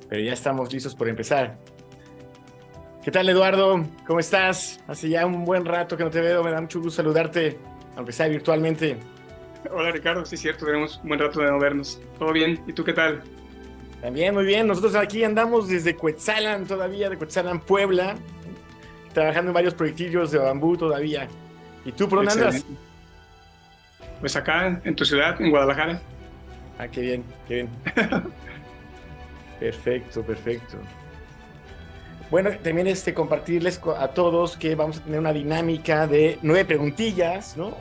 pero ya estamos listos por empezar. ¿Qué tal, Eduardo? ¿Cómo estás? Hace ya un buen rato que no te veo, me da mucho gusto saludarte, aunque sea virtualmente. Hola Ricardo, sí es cierto, tenemos un buen rato de no vernos. ¿Todo bien? ¿Y tú qué tal? También, muy bien, nosotros aquí andamos desde Cuetzalan todavía, de Cuetzalan, Puebla, trabajando en varios proyectillos de bambú todavía. ¿Y tú por dónde andas? Excelente. Pues acá en tu ciudad, en Guadalajara. Ah, qué bien, qué bien. Perfecto, perfecto. Bueno, también compartirles a todos que vamos a tener una dinámica de 9 preguntillas, ¿no?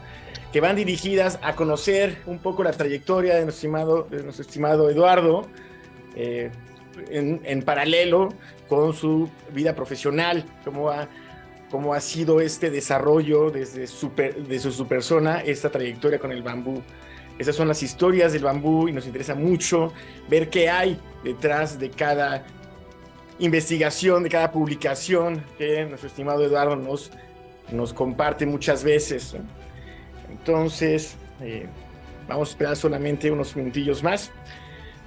Que van dirigidas a conocer un poco la trayectoria de nuestro estimado Eduardo, eh, en paralelo con su vida profesional, cómo ha sido este desarrollo desde su persona, esta trayectoria con el bambú. Esas son las historias del bambú y nos interesa mucho ver qué hay detrás de cada investigación, de cada publicación que nuestro estimado Eduardo nos comparte muchas veces. Entonces, vamos a esperar solamente unos minutillos más.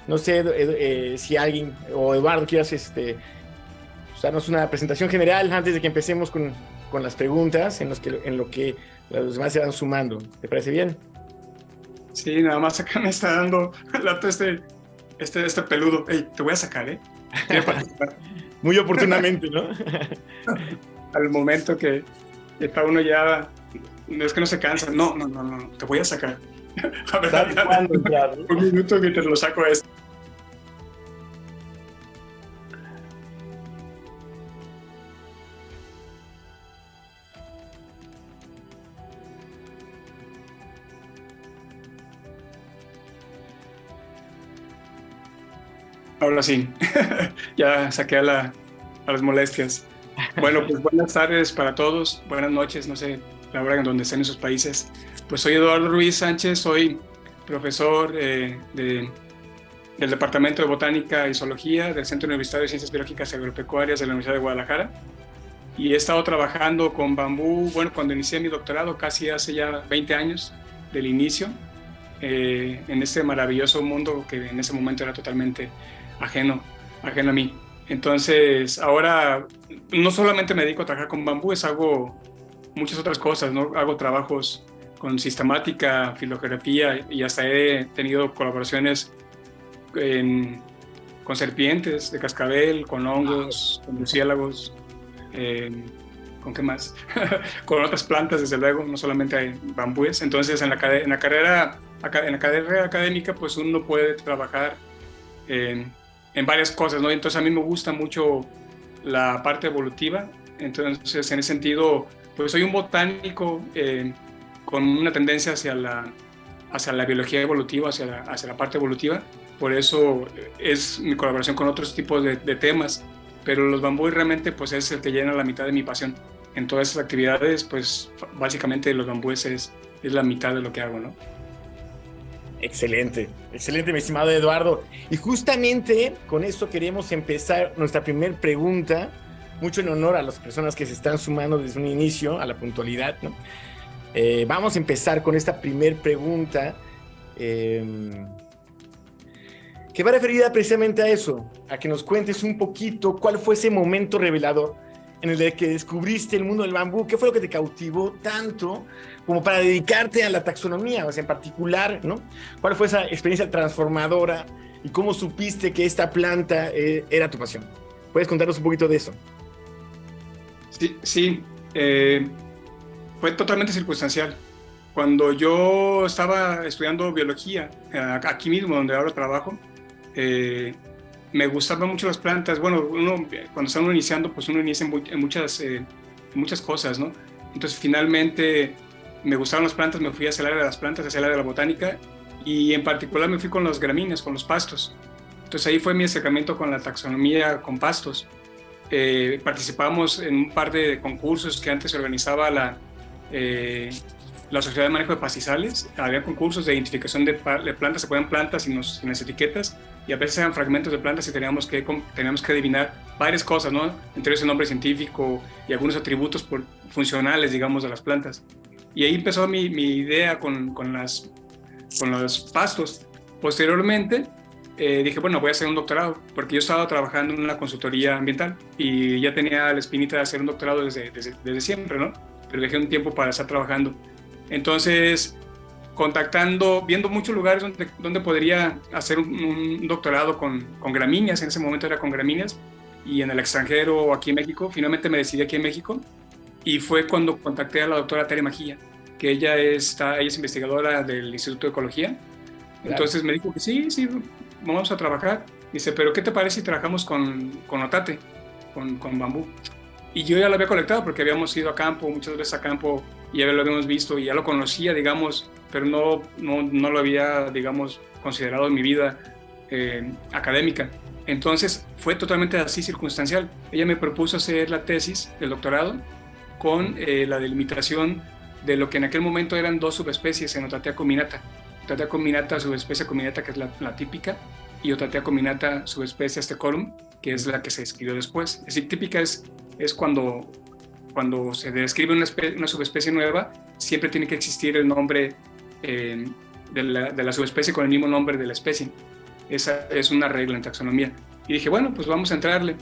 No sé si alguien o Eduardo quieras darnos una presentación general antes de que empecemos con las preguntas en lo que los demás se van sumando. ¿Te parece bien? Sí, nada más acá me está dando lata este peludo. Ey, te voy a sacar, ¿eh? Quiero participar. Muy oportunamente, ¿no? Al momento que está uno ya, es que no se cansa. No, no, no, no, te voy a sacar. A ver, ¿Sabes dale, cuándo ya, no? un minuto mientras lo saco a esto. Ahora sí, ya saqué a las molestias. Bueno, pues buenas tardes para todos, buenas noches, no sé, la hora en donde estén en sus países. Pues soy Eduardo Ruiz Sánchez, soy profesor del Departamento de Botánica y Zoología del Centro Universitario de Ciencias Biológicas y Agropecuarias de la Universidad de Guadalajara. Y he estado trabajando con bambú, bueno, cuando inicié mi doctorado, casi hace ya 20 años del inicio, en este maravilloso mundo que en ese momento era totalmente ajeno, ajeno a mí. Entonces, ahora no solamente me dedico a trabajar con bambú, hago muchas otras cosas, ¿no? Hago trabajos con sistemática, filogeografía y hasta he tenido colaboraciones en- con serpientes de cascabel, con hongos, con murciélagos, eh, ¿con qué más? Con otras plantas, desde luego, no solamente hay bambúes. Entonces, en la carrera académica, pues uno puede trabajar en varias cosas, ¿no? Entonces, a mí me gusta mucho la parte evolutiva. Entonces, en ese sentido, pues soy un botánico con una tendencia hacia la biología evolutiva, hacia la parte evolutiva. Por eso es mi colaboración con otros tipos de temas. Pero los bambúes realmente pues es el que llena la mitad de mi pasión. En todas esas actividades, pues básicamente los bambúes es la mitad de lo que hago, ¿no? Excelente, excelente, mi estimado Eduardo. Y justamente con esto queremos empezar nuestra primera pregunta, mucho en honor a las personas que se están sumando desde un inicio, a la puntualidad, ¿no? Vamos a empezar con esta primera pregunta, eh, que va referida precisamente a eso, a que nos cuentes un poquito cuál fue ese momento revelador en el que descubriste el mundo del bambú, qué fue lo que te cautivó tanto como para dedicarte a la taxonomía, o sea, en particular, ¿no? ¿Cuál fue esa experiencia transformadora y cómo supiste que esta planta era tu pasión? ¿Puedes contarnos un poquito de eso? Sí, sí, fue totalmente circunstancial. Cuando yo estaba estudiando biología, aquí mismo donde ahora trabajo, eh, me gustaban mucho las plantas. Bueno, cuando está uno iniciando, pues uno inicia en muchas cosas, ¿no? Entonces, finalmente, me gustaron las plantas, me fui hacia el área de las plantas, hacia el área de la botánica, y en particular me fui con las gramíneas, con los pastos. Entonces, ahí fue mi acercamiento con la taxonomía con pastos. Participamos en un par de concursos que antes organizaba eh, la Sociedad de Manejo de Pastizales. Había concursos de identificación de plantas, se ponían plantas sin las etiquetas, y a veces eran fragmentos de plantas y teníamos que adivinar varias cosas, ¿no? Entre ellos el nombre científico y algunos atributos funcionales, digamos, de las plantas. Y ahí empezó mi idea con los pastos. Posteriormente, dije, bueno, voy a hacer un doctorado, porque yo estaba trabajando en una consultoría ambiental y ya tenía la espinita de hacer un doctorado desde siempre, ¿no? Pero dejé un tiempo para estar trabajando. Entonces, viendo muchos lugares donde podría hacer un doctorado con gramíneas, en ese momento era con gramíneas, y en el extranjero o aquí en México, finalmente me decidí aquí en México, y fue cuando contacté a la doctora Tere Mejía, que ella es investigadora del Instituto de Ecología. Entonces me dijo que sí, vamos a trabajar. Dice, pero ¿qué te parece si trabajamos con otate, con bambú? Y yo ya lo había colectado porque habíamos ido a campo, muchas veces a campo, y ya lo habíamos visto y ya lo conocía, digamos, pero no lo había, digamos, considerado en mi vida académica. Entonces fue totalmente así circunstancial. Ella me propuso hacer la tesis del doctorado con la delimitación de lo que en aquel momento eran 2 subespecies en Otatea combinata. Otatea combinata, subespecie combinata, que es la típica, y Otatea combinata, subespecie astecorum, que es la que se describió después. Es decir, típica es cuando se describe una subespecie nueva, siempre tiene que existir el nombre de la subespecie con el mismo nombre de la especie. Esa es una regla en taxonomía. Y dije, bueno, pues vamos a entrarle.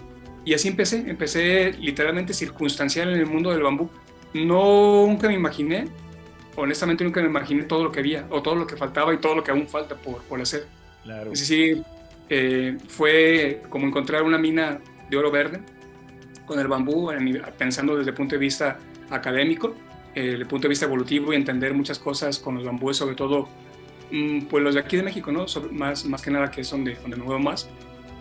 Y así empecé literalmente circunstancial en el mundo del bambú. Nunca me imaginé, honestamente nunca me imaginé todo lo que había, o todo lo que faltaba y todo lo que aún falta por hacer. Claro. Es decir, fue como encontrar una mina de oro verde con el bambú, pensando desde el punto de vista académico, desde el punto de vista evolutivo, y entender muchas cosas con los bambúes, sobre todo pues los de aquí de México, ¿no? Más que nada, que es donde me muevo más.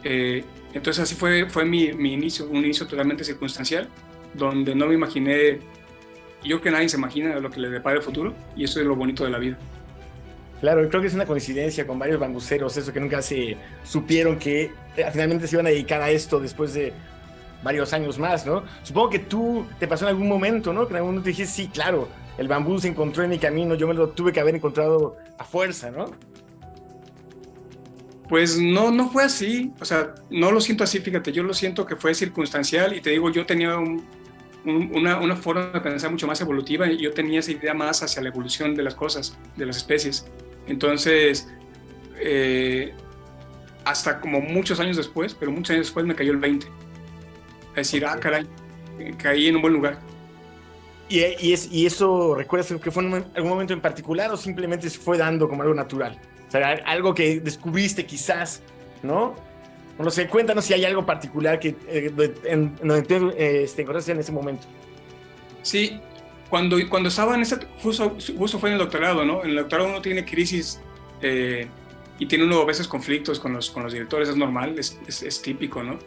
Entonces así fue mi inicio, un inicio totalmente circunstancial, donde no me imaginé, yo creo que nadie se imagina lo que le depara el futuro, y eso es lo bonito de la vida. Claro, creo que es una coincidencia con varios bambuceros, eso que nunca se supieron que finalmente se iban a dedicar a esto después de varios años más, ¿no? Supongo que tú te pasó en algún momento, ¿no? Que en algún momento dijiste, sí, claro, el bambú se encontró en mi camino, yo me lo tuve que haber encontrado a fuerza, ¿no? Pues no fue así, o sea, no lo siento así, fíjate, yo lo siento que fue circunstancial, y te digo, yo tenía una forma de pensar mucho más evolutiva, y yo tenía esa idea más hacia la evolución de las cosas, de las especies. Entonces, hasta como muchos años después, pero muchos años después me cayó el 20. Es decir, okay, caray, caí en un buen lugar. ¿Y eso recuerdas que fue en algún momento en particular, o simplemente se fue dando como algo natural? O sea, algo que descubriste quizás, ¿no? No sé, cuéntanos si hay algo particular que donde te encontraste en ese momento. Sí, cuando estaba en justo fue en el doctorado, ¿no? En el doctorado uno tiene crisis y tiene uno a veces conflictos con los directores, es normal, es típico, ¿no?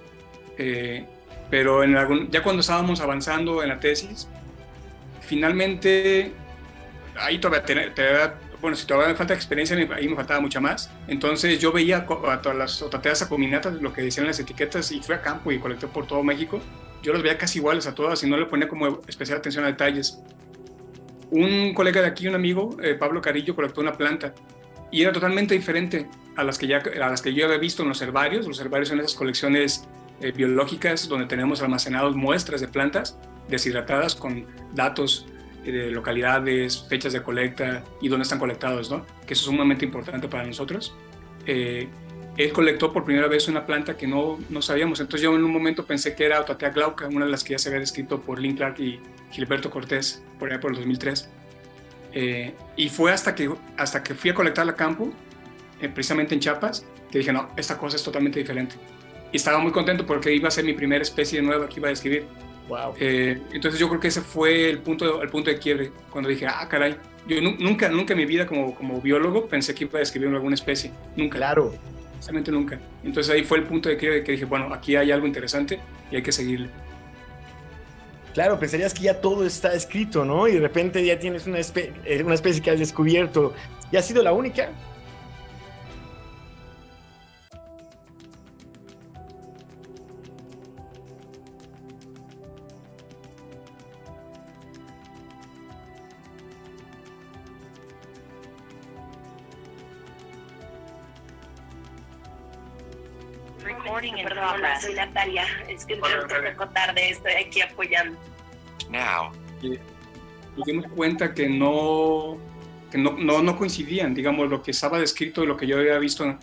Pero ya cuando estábamos avanzando en la tesis, finalmente, ahí todavía bueno, si todavía me falta experiencia, ahí me faltaba mucha más. Entonces yo veía a todas las otateas acuminatas, lo que decían las etiquetas, y fui a campo y colecté por todo México. Yo los veía casi iguales a todas y no le ponía como especial atención a detalles. Un colega de aquí, un amigo, Pablo Carillo, colectó una planta y era totalmente diferente a las que yo había visto en los herbarios. Los herbarios son esas colecciones biológicas donde tenemos almacenados muestras de plantas deshidratadas con datos de localidades, fechas de colecta y dónde están colectados, ¿no? Que eso es sumamente importante para nosotros. Él colectó por primera vez una planta que no sabíamos, entonces yo en un momento pensé que era Otatea glauca, una de las que ya se había descrito por Lynn Clark y Gilberto Cortés por allá por el 2003. Y fue hasta que fui a colectarla a campo, precisamente en Chiapas, que dije, no, esta cosa es totalmente diferente. Y estaba muy contento porque iba a ser mi primera especie nueva que iba a describir. Wow. Entonces yo creo que ese fue el punto de quiebre, cuando dije, caray, yo nunca en mi vida como biólogo pensé que iba a describir alguna especie, nunca. Claro. Absolutamente nunca. Entonces ahí fue el punto de quiebre que dije, bueno, aquí hay algo interesante y hay que seguirle. Claro, pensarías que ya todo está escrito, ¿no? Y de repente ya tienes una especie que has descubierto. ¿Y ha sido la única? Perdón, soy Natalia, es que entré un poco tarde, estoy aquí apoyando. Nos dimos cuenta que no coincidían, digamos, lo que estaba descrito y lo que yo había visto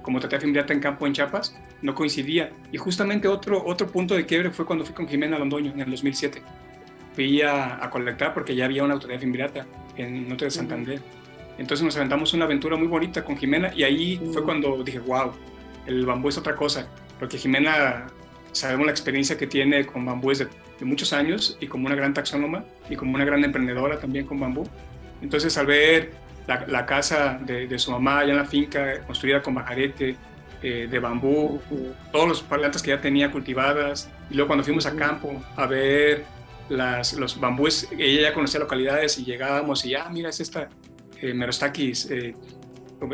como Tatea Fimbriata en campo en Chiapas, no coincidía. Y justamente otro punto de quiebre fue cuando fui con Jimena Londoño en el 2007. Fui a colectar porque ya había una Tatea Fimbriata en Norte de Santander. Entonces nos aventamos una aventura muy bonita con Jimena y ahí fue cuando dije, wow, el bambú es otra cosa. Porque Jimena, sabemos la experiencia que tiene con bambúes de muchos años y como una gran taxónoma y como una gran emprendedora también con bambú. Entonces al ver la casa de su mamá allá en la finca, construida con bajarete, de bambú, todas las plantas que ya tenía cultivadas, y luego cuando fuimos a campo a ver los bambúes, ella ya conocía localidades y llegábamos y mira, es esta Merostakis,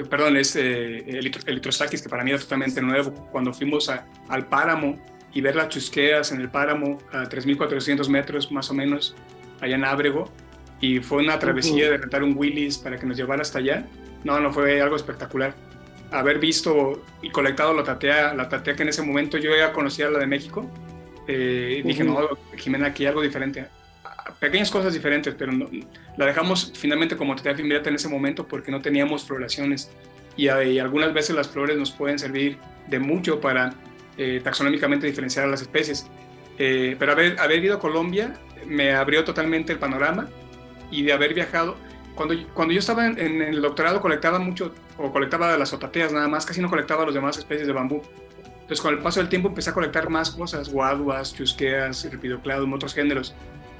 perdón, es Elytrostakis, que para mí era totalmente nuevo. Cuando fuimos al páramo y ver las chusqueas en el páramo a 3.400 metros más o menos, allá en Ábrego, y fue una travesía de rentar un Willys para que nos llevara hasta allá. No, fue algo espectacular. Haber visto y colectado la tatea que en ese momento yo ya conocía, la de México, dije, no, Jimena, aquí hay algo diferente. Pequeñas cosas diferentes, pero no, la dejamos finalmente como Tatea Fimbriata en ese momento porque no teníamos floraciones. Y algunas veces las flores nos pueden servir de mucho para taxonómicamente diferenciar a las especies. Pero haber ido a Colombia me abrió totalmente el panorama. Y de haber viajado, cuando yo estaba en el doctorado colectaba las otateas nada más, casi no colectaba las demás especies de bambú. Entonces con el paso del tiempo empecé a colectar más cosas, guaduas, chusqueas, ripidocladum, otros géneros.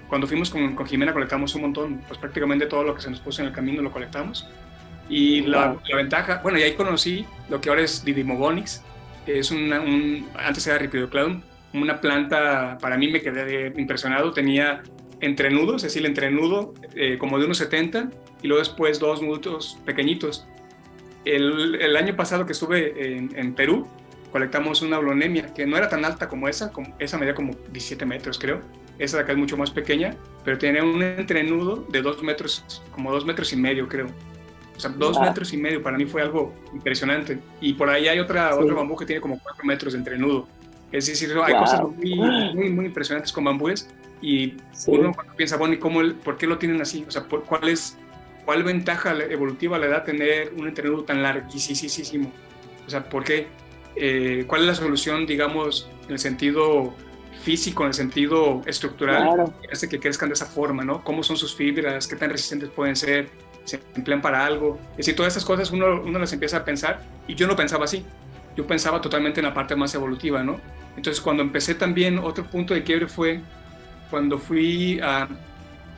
Cuando fuimos con Jimena colectamos un montón, pues prácticamente todo lo que se nos puso en el camino lo colectamos. Y la ventaja, bueno, y ahí conocí lo que ahora es Didymogonyx, que es antes era ripidocladum, una planta, para mí me quedé impresionado, tenía entrenudos, es decir, el entrenudo como de unos 70 y luego después 2 nudos pequeñitos. El año pasado que estuve en Perú, colectamos una Aulonemia que no era tan alta como esa medía como 17 metros creo, esa de acá es mucho más pequeña, pero tenía un entrenudo de 2 metros, como 2 metros y medio creo. O sea, 2 metros y medio, para mí fue algo impresionante. Y por ahí hay otro bambú que tiene como 4 metros de entrenudo. Es decir, hay cosas muy impresionantes con bambúes. Y uno cuando piensa, bueno, ¿y por qué lo tienen así? O sea, ¿cuál ventaja evolutiva le da tener un entrenudo tan larguísimo? O sea, ¿por qué? ¿Cuál es la solución, digamos, en el sentido físico, en el sentido estructural, que hace que crezcan de esa forma, ¿no? ¿Cómo son sus fibras? ¿Qué tan resistentes pueden ser? ¿Se emplean para algo? Es decir, todas estas cosas uno las empieza a pensar, y yo no pensaba así. Yo pensaba totalmente en la parte más evolutiva, ¿no? Entonces, cuando empecé también, otro punto de quiebre fue cuando fui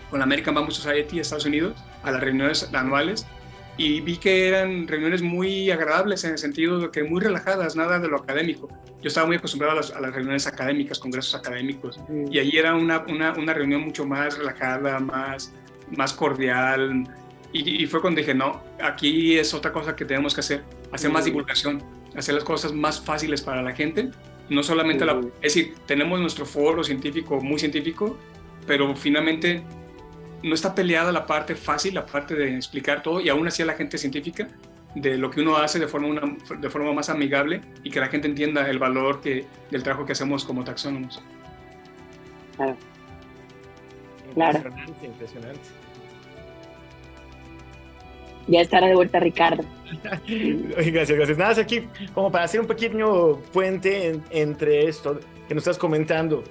con la American Bamboo Society de Estados Unidos a las reuniones anuales y vi que eran reuniones muy agradables en el sentido de que muy relajadas, nada de lo académico. Yo estaba muy acostumbrado a las reuniones académicas, congresos académicos, y allí era una reunión mucho más relajada, más cordial, y fue cuando dije, no, aquí es otra cosa que tenemos que hacer más divulgación, hacer las cosas más fáciles para la gente. No solamente es decir, tenemos nuestro foro científico, muy científico, pero finalmente no está peleada la parte fácil, la parte de explicar todo, y aún así a la gente científica de lo que uno hace de forma más amigable y que la gente entienda el valor del trabajo que hacemos como taxónomos. Claro. Impresionante. Ya estará de vuelta Ricardo. Gracias. Nada más aquí, como para hacer un pequeño puente entre esto que nos estás comentando.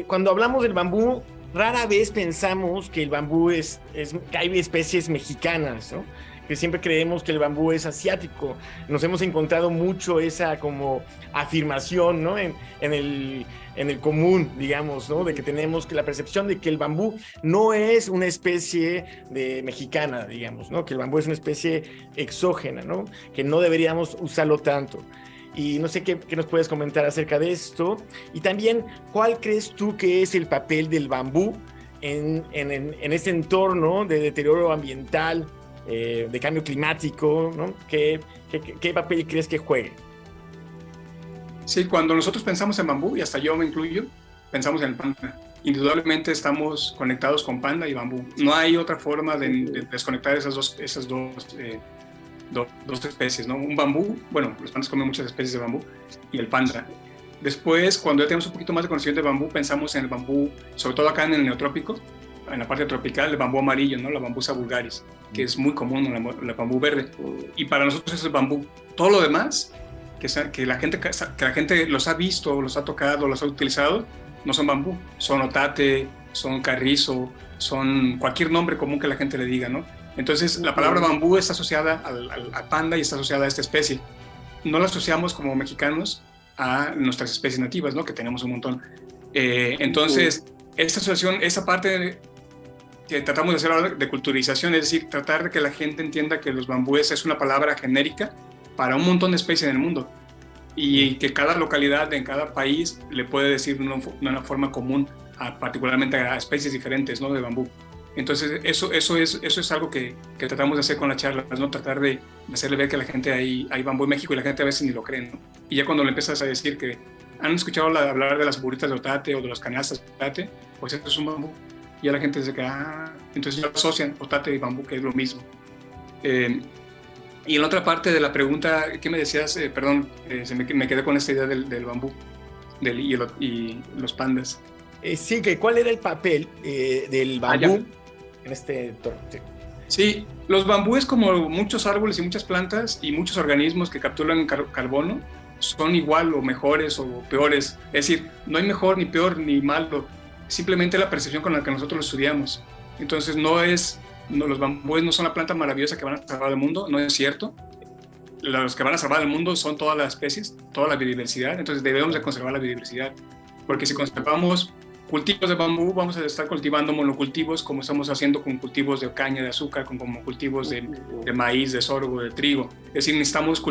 Cuando hablamos del bambú, rara vez pensamos que el bambú que hay especies mexicanas, ¿no? Que siempre creemos que el bambú es asiático. Nos hemos encontrado mucho esa como afirmación, ¿no? En el común, digamos, ¿no? De que tenemos la percepción de que el bambú no es una especie mexicana, digamos, ¿no? Que el bambú es una especie exógena, ¿no? Que no deberíamos usarlo tanto. Y no sé qué nos puedes comentar acerca de esto. Y también, ¿cuál crees tú que es el papel del bambú en este entorno de deterioro ambiental, de cambio climático, ¿no? ¿Qué papel crees que juegue? Sí, cuando nosotros pensamos en bambú, y hasta yo me incluyo, pensamos en el panda. Indudablemente estamos conectados con panda y bambú. No hay otra forma de desconectar esas dos especies, ¿no? Un bambú, bueno, los pandas comen muchas especies de bambú, y el panda. Después, cuando ya tenemos un poquito más de conocimiento de bambú, pensamos en el bambú, sobre todo acá en el neotrópico, en la parte tropical, el bambú amarillo, ¿no? La Bambusa vulgaris, que es muy común, la bambú verde. Y para nosotros es el bambú. Todo lo demás, que la gente los ha visto, los ha tocado, los ha utilizado, no son bambú. Son otate, son carrizo, son cualquier nombre común que la gente le diga, ¿no? Entonces, la palabra bambú está asociada al panda y está asociada a esta especie. No la asociamos como mexicanos a nuestras especies nativas, ¿no? Que tenemos un montón. Entonces, esta asociación, esa parte que tratamos de hacer ahora de culturización, es decir, tratar de que la gente entienda que los bambúes es una palabra genérica para un montón de especies en el mundo y que cada localidad en cada país le puede decir de una forma común, particularmente a especies diferentes, ¿no? De bambú. Entonces, eso es algo que tratamos de hacer con las charlas, ¿no? Tratar de hacerle ver que a la gente hay bambú en México y la gente a veces ni lo cree, ¿no? Y ya cuando le empiezas a decir que han escuchado hablar de las burritas de otate o de las canastas de otate, pues esto es un bambú. Y ya la gente dice que, entonces ya asocian otate y bambú, que es lo mismo. Y en la otra parte de la pregunta, ¿qué me decías? Me quedé con esta idea del bambú y los pandas. Sí, que ¿cuál era el papel del bambú en este torneo? Sí, los bambúes, como muchos árboles y muchas plantas y muchos organismos que capturan carbono, son igual o mejores o peores. Es decir, no hay mejor ni peor ni malo, simplemente la percepción con la que nosotros lo estudiamos. Entonces los bambúes no son la planta maravillosa que van a salvar el mundo, no es cierto. Los que van a salvar el mundo son todas las especies, toda la biodiversidad. Entonces debemos de conservar la biodiversidad, porque si conservamos cultivos de bambú, vamos a estar cultivando monocultivos como estamos haciendo con cultivos de caña de azúcar, como cultivos de maíz, de sorgo, de trigo. Es decir, necesitamos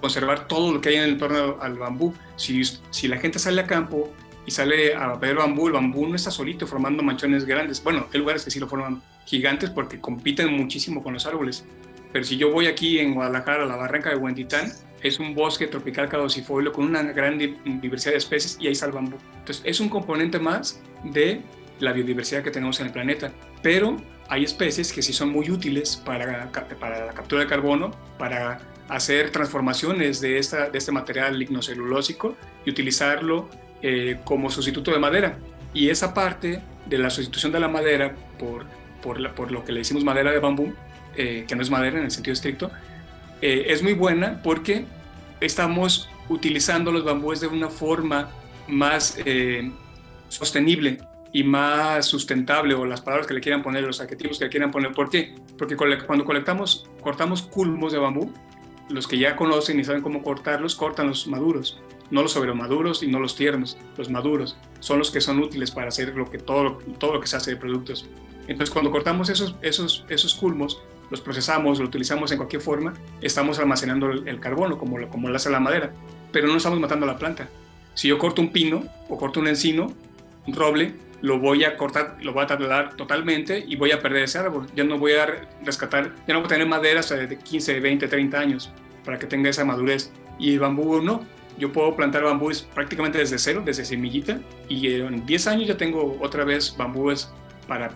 conservar todo lo que hay en el entorno al bambú. Si la gente sale a campo y sale a ver bambú, el bambú no está solito formando manchones grandes. Bueno, hay lugares que sí lo forman gigantes porque compiten muchísimo con los árboles. Pero si yo voy aquí en Guadalajara a la barranca de Huentitán, es un bosque tropical caducifolio con una gran diversidad de especies y ahí está el bambú. Entonces, es un componente más de la biodiversidad que tenemos en el planeta. Pero hay especies que sí son muy útiles para la captura de carbono, para hacer transformaciones de este material lignocelulósico y utilizarlo como sustituto de madera. Y esa parte de la sustitución de la madera por lo que le decimos madera de bambú, que no es madera en el sentido estricto, es muy buena porque estamos utilizando los bambúes de una forma más sostenible y más sustentable, o las palabras que le quieran poner, los adjetivos que le quieran poner. ¿Por qué? Porque cuando cortamos culmos de bambú, los que ya conocen y saben cómo cortarlos, cortan los maduros, no los sobremaduros y no los tiernos. Los maduros son los que son útiles para hacer todo lo que se hace de productos. Entonces, cuando cortamos esos culmos, los procesamos, lo utilizamos en cualquier forma, estamos almacenando el carbono, como lo hace la madera, pero no estamos matando a la planta. Si yo corto un pino o corto un encino, un roble, lo voy a cortar, lo voy a talar totalmente y voy a perder ese árbol. Ya no voy a rescatar, ya no voy a tener madera hasta de 15, 20, 30 años para que tenga esa madurez. Y el bambú no. Yo puedo plantar bambúes prácticamente desde cero, desde semillita, y en 10 años ya tengo otra vez bambúes para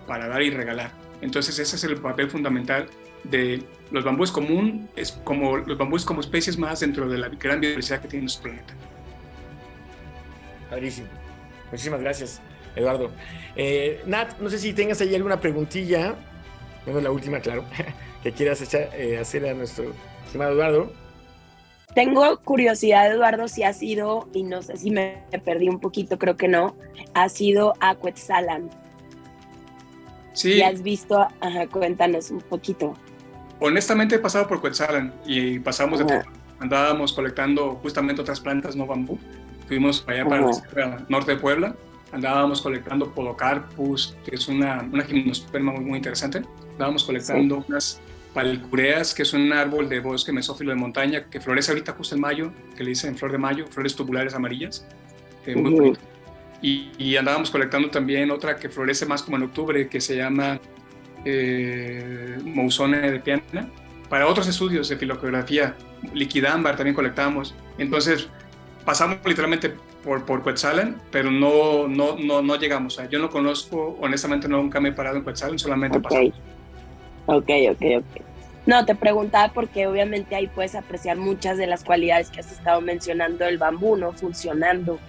dar y regalar. Entonces ese es el papel fundamental de los bambúes como especies más dentro de la gran biodiversidad que tiene nuestro planeta. Padrísimo. Muchísimas gracias, Eduardo. Nat, no sé si tengas ahí alguna preguntilla, bueno, la última, claro, que quieras hacer a nuestro estimado Eduardo. Tengo curiosidad, Eduardo, si has ido, y no sé si me perdí un poquito, creo que no, has ido a Cuetzalan. Sí. ¿Y has visto? Cuéntanos un poquito. Honestamente he pasado por Cuetzalan y pasamos andábamos colectando justamente otras plantas, no bambú. Fuimos para allá, para el norte de Puebla, andábamos colectando Podocarpus, que es una gimnosperma muy, muy interesante. Andábamos colectando unas palcureas, que es un árbol de bosque mesófilo de montaña que florece ahorita justo en mayo, que le dicen flor de mayo, flores tubulares amarillas, muy bonito. Y andábamos colectando también otra que florece más como en octubre, que se llama Mousone de Piana, para otros estudios de filogeografía. Liquidámbar también colectamos. Entonces pasamos literalmente por Cuetzalan, pero no llegamos. O sea, yo no conozco, honestamente nunca me he parado en Cuetzalan, solamente pasamos. Ok. No, te preguntaba porque obviamente ahí puedes apreciar muchas de las cualidades que has estado mencionando del bambú, ¿no? Funcionando.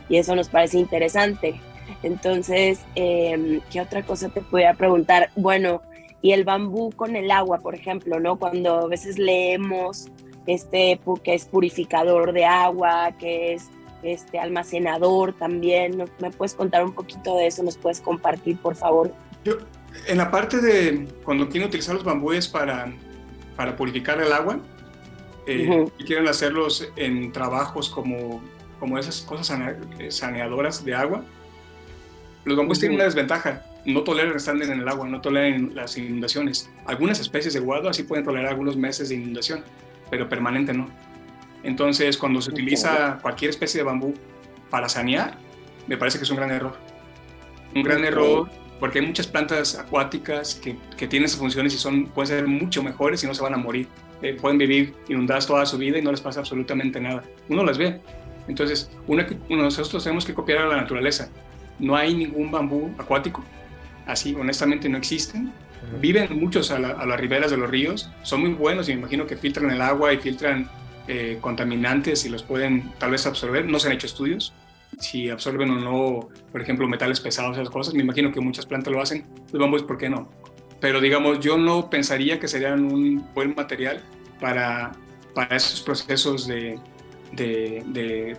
Y eso nos parece interesante. Entonces, ¿qué otra cosa te podría preguntar? Bueno, y el bambú con el agua, por ejemplo, ¿no? Cuando a veces leemos que es purificador de agua, que es almacenador también. ¿Me puedes contar un poquito de eso? ¿Nos puedes compartir, por favor? Yo, en la parte de cuando quieren utilizar los bambúes para purificar el agua, y quieren hacerlos en trabajos como esas cosas saneadoras de agua, los bambúes tienen una desventaja: no toleran estar en el agua, no toleran las inundaciones. Algunas especies de guado sí pueden tolerar algunos meses de inundación, pero permanente no. Entonces, cuando se utiliza cualquier especie de bambú para sanear, me parece que es un gran error. Un gran error, porque hay muchas plantas acuáticas que tienen esas funciones y pueden ser mucho mejores y no se van a morir. Pueden vivir inundadas toda su vida y no les pasa absolutamente nada. Uno las ve. Entonces, nosotros tenemos que copiar a la naturaleza. No hay ningún bambú acuático. Así, honestamente, no existen. Viven muchos a las riberas de los ríos. Son muy buenos y me imagino que filtran el agua y filtran contaminantes y los pueden tal vez absorber. No se han hecho estudios si absorben o no, por ejemplo, metales pesados, esas cosas. Me imagino que muchas plantas lo hacen. Los bambúes, ¿por qué no? Pero digamos, yo no pensaría que serían un buen material para esos procesos de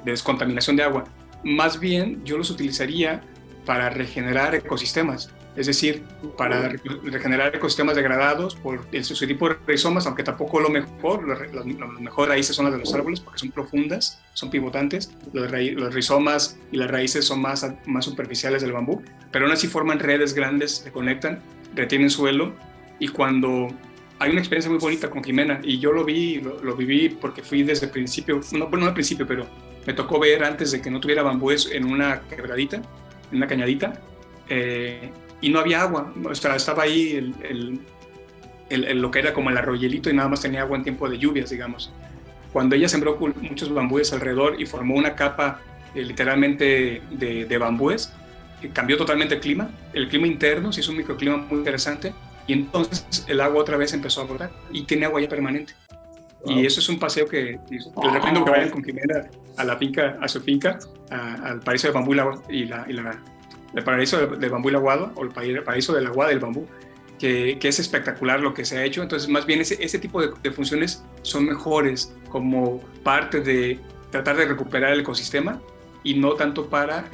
descontaminación de agua. Más bien, yo los utilizaría para regenerar ecosistemas. Es decir, para regenerar ecosistemas degradados por su tipo de rizomas, aunque tampoco lo mejor. Las mejores raíces son las de los árboles porque son profundas, son pivotantes. Los rizomas y las raíces son más superficiales del bambú, pero aún así forman redes grandes, se conectan, retienen suelo. Y cuando hay una experiencia muy bonita con Jimena, y yo lo viví porque fui desde el principio, no al principio, pero me tocó ver antes de que no tuviera bambúes en una quebradita, en una cañadita, y no había agua. O sea, estaba ahí lo que era como el arroyelito y nada más tenía agua en tiempo de lluvias, digamos. Cuando ella sembró muchos bambúes alrededor y formó una capa literalmente de bambúes, cambió totalmente el clima interno, se hizo un microclima muy interesante, y entonces el agua otra vez empezó a brotar y tiene agua ya permanente. Wow. Y eso es un paseo que les recomiendo que vayan con Jimena a su finca, al paraíso de bambú el paraíso del bambú y la aguada, o el paraíso de la aguada y el bambú, que es espectacular lo que se ha hecho. Entonces, más bien ese tipo de funciones son mejores como parte de tratar de recuperar el ecosistema y no tanto para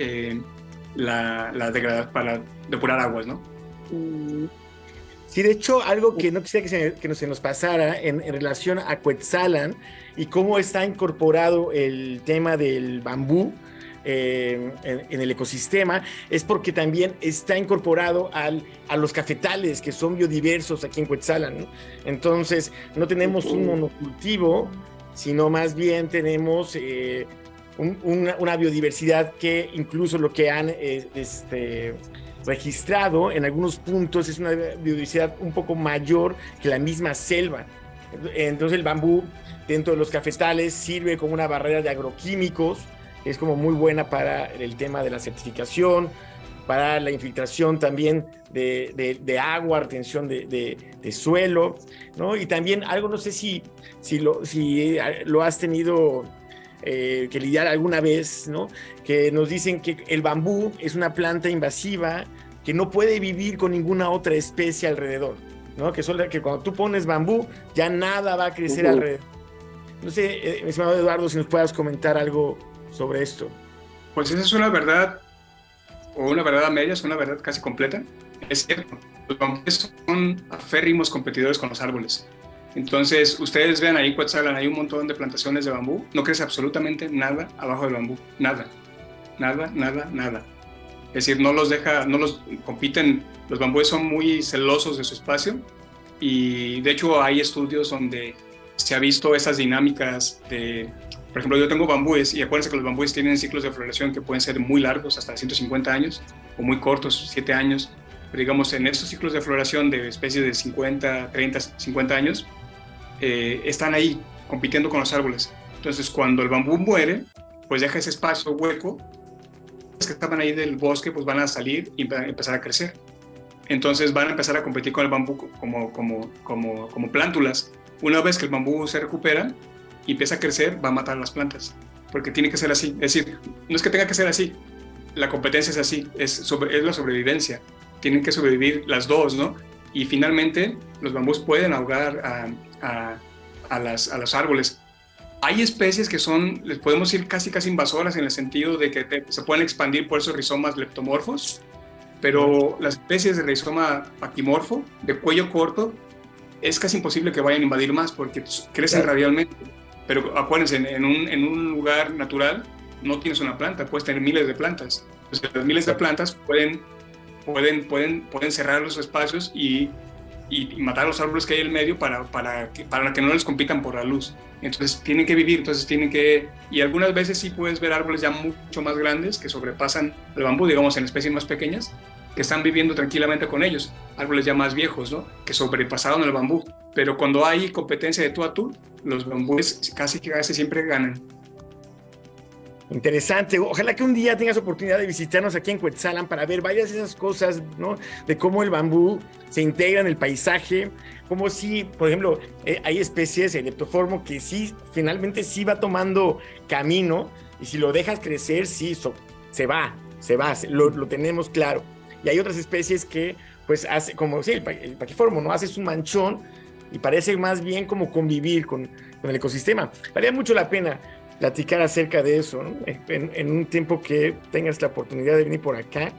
para depurar aguas, ¿no? Sí, de hecho, algo que no quisiera que se nos pasara en relación a Cuetzalan y cómo está incorporado el tema del bambú en el ecosistema, es porque también está incorporado a los cafetales, que son biodiversos aquí en Cuetzalan, ¿no? Entonces, no tenemos un monocultivo, sino más bien tenemos una biodiversidad que incluso lo que han registrado en algunos puntos es una biodiversidad un poco mayor que la misma selva. Entonces el bambú dentro de los cafetales sirve como una barrera de agroquímicos, es como muy buena para el tema de la certificación, para la infiltración también de agua, retención de suelo, ¿no? Y también algo, no sé si lo has tenido que lidiar alguna vez, ¿no? Que nos dicen que el bambú es una planta invasiva que no puede vivir con ninguna otra especie alrededor, ¿no? Que cuando tú pones bambú ya nada va a crecer alrededor. No sé, mi estimado Eduardo, si nos puedas comentar algo sobre esto. Pues esa es una verdad, o una verdad a medias, una verdad casi completa. Es cierto, los bambúes son aférrimos competidores con los árboles. Entonces, ustedes vean ahí en Cuetzalan, hay un montón de plantaciones de bambú, no crece absolutamente nada abajo del bambú, nada. Es decir, no los compiten, los bambúes son muy celosos de su espacio, y de hecho hay estudios donde se ha visto esas dinámicas por ejemplo, yo tengo bambúes, y acuérdense que los bambúes tienen ciclos de floración que pueden ser muy largos, hasta 150 años, o muy cortos, 7 años, pero digamos, en estos ciclos de floración de especies de 50, 30, 50 años, están ahí compitiendo con los árboles. Entonces, cuando el bambú muere, pues deja ese espacio hueco, los que estaban ahí del bosque pues van a salir y van a empezar a crecer. Entonces van a empezar a competir con el bambú como plántulas. Una vez que el bambú se recupera y empieza a crecer, va a matar las plantas, porque tiene que ser así. Es decir, no es que tenga que ser así, la competencia es así, es la sobrevivencia. Tienen que sobrevivir las dos, ¿no? Y finalmente los bambús pueden ahogar a los árboles. Hay especies que les podemos decir casi invasoras en el sentido de que se pueden expandir por esos rizomas leptomorfos, pero las especies de rizoma paquimorfo, de cuello corto, es casi imposible que vayan a invadir más porque crecen radialmente. Pero acuérdense, en un lugar natural no tienes una planta, puedes tener miles de plantas. Entonces, las miles de plantas pueden cerrar los espacios y matar a los árboles que hay en el medio para que no les compitan por la luz. Entonces tienen que vivir, y algunas veces sí puedes ver árboles ya mucho más grandes que sobrepasan el bambú, digamos en especies más pequeñas, que están viviendo tranquilamente con ellos, árboles ya más viejos, ¿no? Que sobrepasaron el bambú. Pero cuando hay competencia de tú a tú, los bambúes casi siempre ganan. Interesante. Ojalá que un día tengas oportunidad de visitarnos aquí en Cuetzalan para ver varias de esas cosas, ¿no? De cómo el bambú se integra en el paisaje, como si, por ejemplo, hay especies, el leptoformo, que sí, finalmente sí va tomando camino, y si lo dejas crecer, sí, se va, lo tenemos claro. Y hay otras especies que, pues, hace, como sí, el paquiformo, ¿no? Haces un manchón y parece más bien como convivir con el ecosistema. Valía mucho la pena platicar acerca de eso, ¿no? En un tiempo que tengas la oportunidad de venir por acá.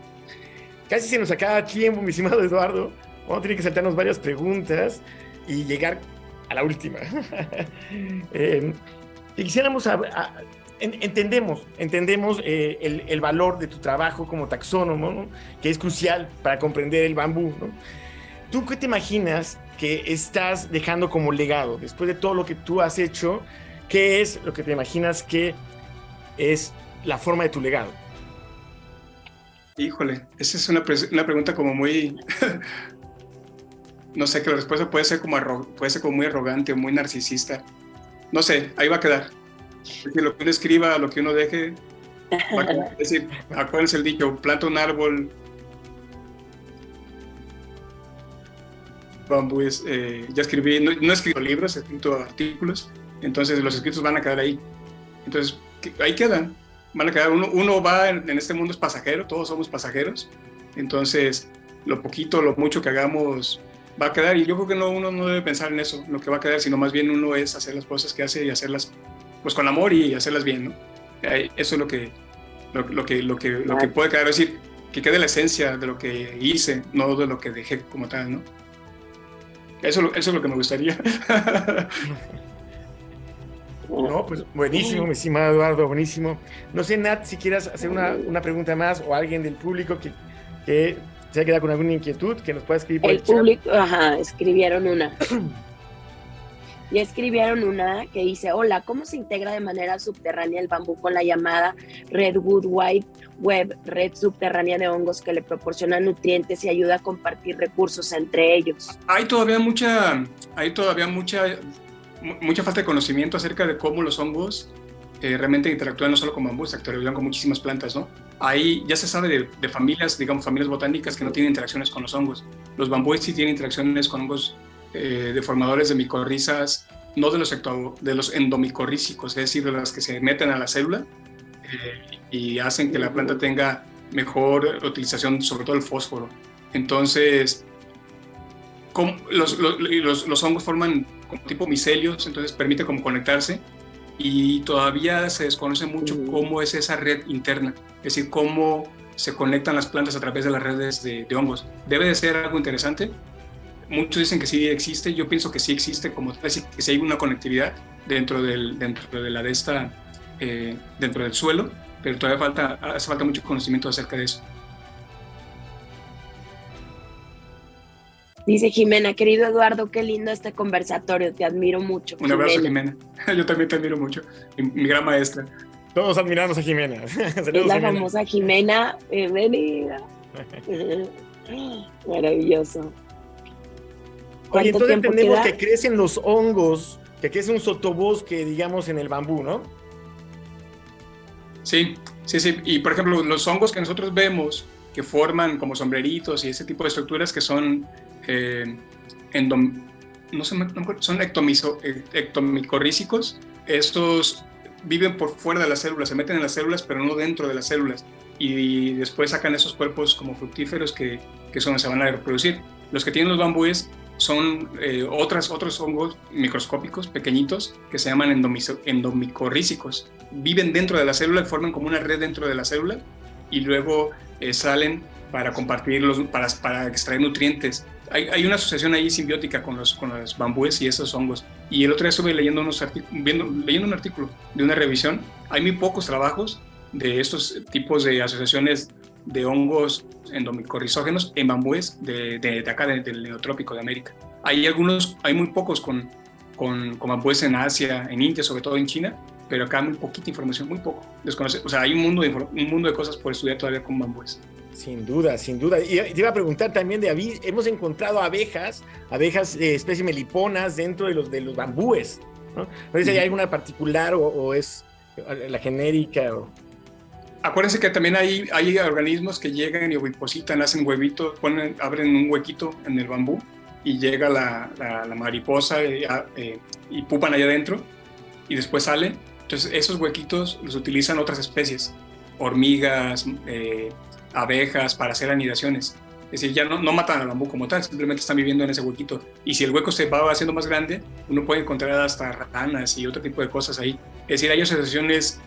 Casi se nos acaba tiempo, mi estimado Eduardo. Vamos a tener que saltarnos varias preguntas y llegar a la última. Si quisiéramos entendemos el valor de tu trabajo como taxónomo, ¿no? Que es crucial para comprender el bambú, ¿no? ¿Tú qué te imaginas que estás dejando como legado después de todo lo que tú has hecho? ¿Qué es lo que te imaginas que es la forma de tu legado? Híjole, esa es una pregunta como muy... no sé, que la respuesta puede ser como muy arrogante o muy narcisista. No sé, ahí va a quedar. Porque lo que uno escriba, lo que uno deje, va a quedar. Es decir, acuérdense el dicho, planta un árbol, bambú ya escribí, no he escrito libros, he escrito artículos. Entonces los escritos van a quedar ahí. Entonces ahí quedan. Van a quedar. Uno va en este mundo es pasajero, todos somos pasajeros. Entonces lo poquito, lo mucho que hagamos va a quedar. Y yo creo que uno no debe pensar en eso, lo que va a quedar, sino más bien uno es hacer las cosas que hace y hacerlas pues con amor y hacerlas bien, ¿no? Eso es lo que puede quedar. Es decir, que quede la esencia de lo que hice, no de lo que dejé como tal, ¿no? Eso es lo que me gustaría. No, pues buenísimo, mi estimado Eduardo, buenísimo. No sé, Nat, si quieras hacer una pregunta más o alguien del público que se ha quedado con alguna inquietud, que nos pueda escribir por el público, escribieron una. Ya escribieron una que dice: hola, ¿cómo se integra de manera subterránea el bambú con la llamada Redwood Wide Web, red subterránea de hongos que le proporciona nutrientes y ayuda a compartir recursos entre ellos? Hay todavía mucha falta de conocimiento acerca de cómo los hongos realmente interactúan no solo con bambú, interactúan con muchísimas plantas, ¿no? Ahí ya se sabe de familias, digamos, familias botánicas que no tienen interacciones con los hongos. Los bambúes sí tienen interacciones con hongos deformadores de micorrizas, no de los endomicorrícicos, es decir, de las que se meten a la célula y hacen que la planta tenga mejor utilización, sobre todo el fósforo. Entonces, los hongos forman como tipo micelios, entonces permite como conectarse, y todavía se desconoce mucho cómo es esa red interna, es decir, cómo se conectan las plantas a través de las redes de hongos. Debe de ser algo interesante. Muchos dicen que sí existe, yo pienso que sí existe, como que sí hay una conectividad dentro del suelo, pero todavía hace falta mucho conocimiento acerca de eso. Dice Jimena: querido Eduardo, qué lindo este conversatorio, te admiro mucho. Un abrazo, Jimena. Yo también te admiro mucho, mi gran maestra. Todos admiramos a Jimena. Es la famosa Jimena, bienvenida. Maravilloso. Oye, entonces entendemos que crecen los hongos, que crece un sotobosque, digamos, en el bambú, ¿no? Sí. Y por ejemplo, los hongos que nosotros vemos, que forman como sombreritos y ese tipo de estructuras que son son ectomicorrícicos, estos viven por fuera de las células, se meten en las células, pero no dentro de las células. y después sacan esos cuerpos como fructíferos que son, se van a reproducir. Los que tienen los bambúes son otros hongos microscópicos pequeñitos que se llaman endomicorrízicos. Viven dentro de la célula y forman como una red dentro de la célula y luego salen para compartirlos, para extraer nutrientes. Hay una asociación ahí simbiótica con los bambúes y esos hongos. Y el otro día estuve leyendo un artículo de una revisión. Hay muy pocos trabajos de estos tipos de asociaciones de hongos endomicorrizógenos en bambúes de acá, del neotrópico de América. Hay muy pocos con bambúes en Asia, en India, sobre todo en China, pero acá muy poquita información, muy poco. O sea, hay un mundo de cosas por estudiar todavía con bambúes. Sin duda, sin duda. Y te iba a preguntar también hemos encontrado abejas especie meliponas dentro de los bambúes, ¿no? No sé si hay alguna particular o es la genérica o... Acuérdense que también hay organismos que llegan y ovipositan, hacen huevitos, abren un huequito en el bambú y llega la mariposa y pupan allá adentro y después sale. Entonces esos huequitos los utilizan otras especies, hormigas, abejas, para hacer anidaciones. Es decir, ya no matan al bambú como tal, simplemente están viviendo en ese huequito. Y si el hueco se va haciendo más grande, uno puede encontrar hasta ranas y otro tipo de cosas ahí. Es decir, hay asociaciones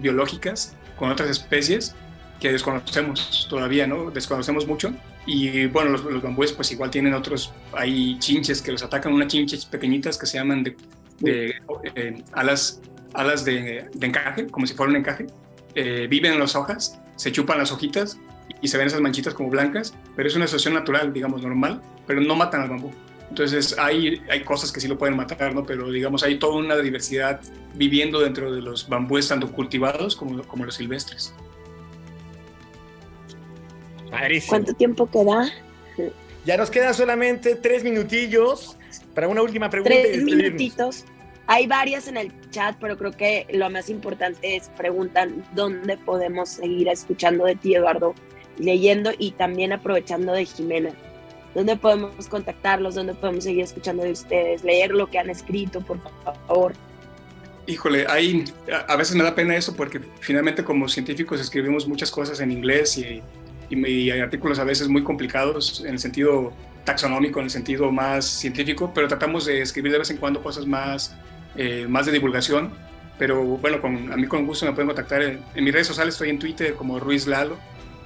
biológicas con otras especies que desconocemos todavía, ¿no? Desconocemos mucho. Y bueno, los bambúes pues igual tienen hay chinches que los atacan, unas chinches pequeñitas que se llaman alas de encaje, como si fuera un encaje. Viven en las hojas, se chupan las hojitas y se ven esas manchitas como blancas, pero es una asociación natural, digamos, normal, pero no matan al bambú. Entonces hay cosas que sí lo pueden matar, ¿no? Pero digamos, hay toda una diversidad viviendo dentro de los bambúes, tanto cultivados como los silvestres. Padrísimo. ¿Cuánto tiempo queda? Ya nos quedan solamente 3 minutillos para una última pregunta. 3 minutitos. Hay varias en el chat, pero creo que lo más importante es preguntan dónde podemos seguir escuchando de ti, Eduardo, leyendo y también aprovechando de Jimena. ¿Dónde podemos contactarlos? ¿Dónde podemos seguir escuchando de ustedes? Leer lo que han escrito, por favor. Híjole, a veces me da pena eso porque finalmente como científicos escribimos muchas cosas en inglés y hay artículos a veces muy complicados en el sentido taxonómico, en el sentido más científico, pero tratamos de escribir de vez en cuando cosas más de divulgación. Pero bueno, a mí con gusto me pueden contactar en mis redes sociales. Estoy en Twitter como Ruiz Lalo,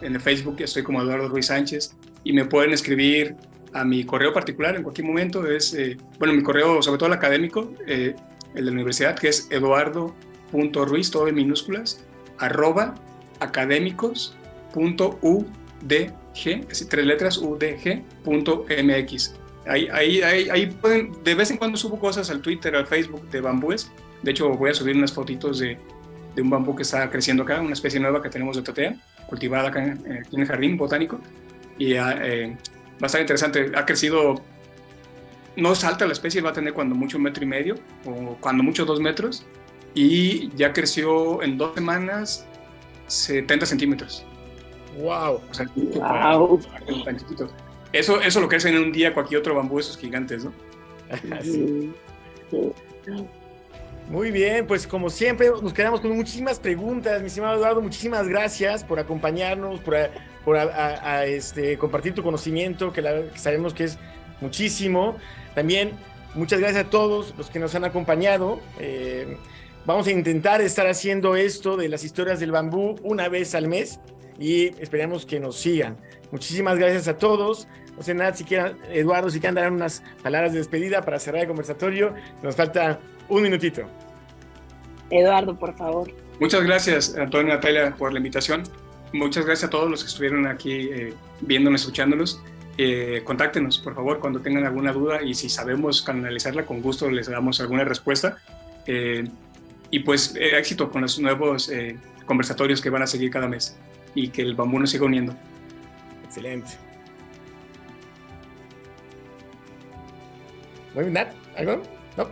en el Facebook estoy como Eduardo Ruiz Sánchez y me pueden escribir a mi correo particular en cualquier momento. Mi correo, sobre todo el académico, el de la universidad, que es eduardo.ruiz, todo en minúsculas, @académicos.udg, es 3 letras, udg.mx. Ahí pueden, de vez en cuando subo cosas al Twitter, al Facebook de bambúes. De hecho, voy a subir unas fotitos de un bambú que está creciendo acá, una especie nueva que tenemos de totea, cultivada acá en el jardín botánico. Y va a estar interesante. Ha crecido, no es alta la especie, va a tener cuando mucho 1,5 metros o cuando mucho 2 metros. Y ya creció en 2 semanas 70 centímetros. ¡Wow! O sea, ¡Wow! Tan chiquito. Eso lo crece en un día cualquier otro bambú, esos gigantes, ¿no? Sí. Muy bien, pues como siempre nos quedamos con muchísimas preguntas, mi estimado Eduardo. Muchísimas gracias por acompañarnos, por compartir tu conocimiento, que sabemos que es muchísimo. También muchas gracias a todos los que nos han acompañado. Vamos a intentar estar haciendo esto de las historias del bambú una vez al mes y esperamos que nos sigan. Muchísimas gracias a todos. No sé nada, Eduardo, si quieren dar unas palabras de despedida para cerrar el conversatorio. Nos falta un minutito. Eduardo, por favor. Muchas gracias, Antonio y Natalia, por la invitación. Muchas gracias a todos los que estuvieron aquí viéndonos, escuchándonos. Contáctenos, por favor, cuando tengan alguna duda y si sabemos canalizarla, con gusto les damos alguna respuesta. Y pues éxito con los nuevos conversatorios que van a seguir cada mes y que el bambú nos siga uniendo. Excelente. Muy bien, Nat, ¿algo? ¿No?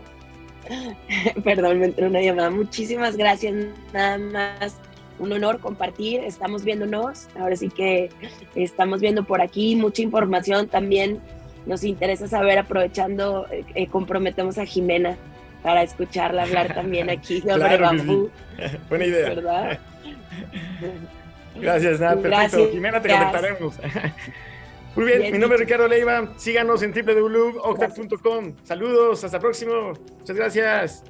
Perdón, me entró una llamada. Muchísimas gracias, nada más. Un honor compartir, estamos viéndonos, ahora sí que estamos viendo por aquí mucha información también, nos interesa saber, aprovechando, comprometemos a Jimena para escucharla hablar también aquí sobre Claro que bambú. sí. Buena idea. ¿Verdad? Gracias, nada, perfecto. Gracias. Jimena, te contactaremos. Muy bien, mi nombre es Ricardo Leiva. Síganos en www.octave.com. Saludos, hasta el próximo. Muchas gracias.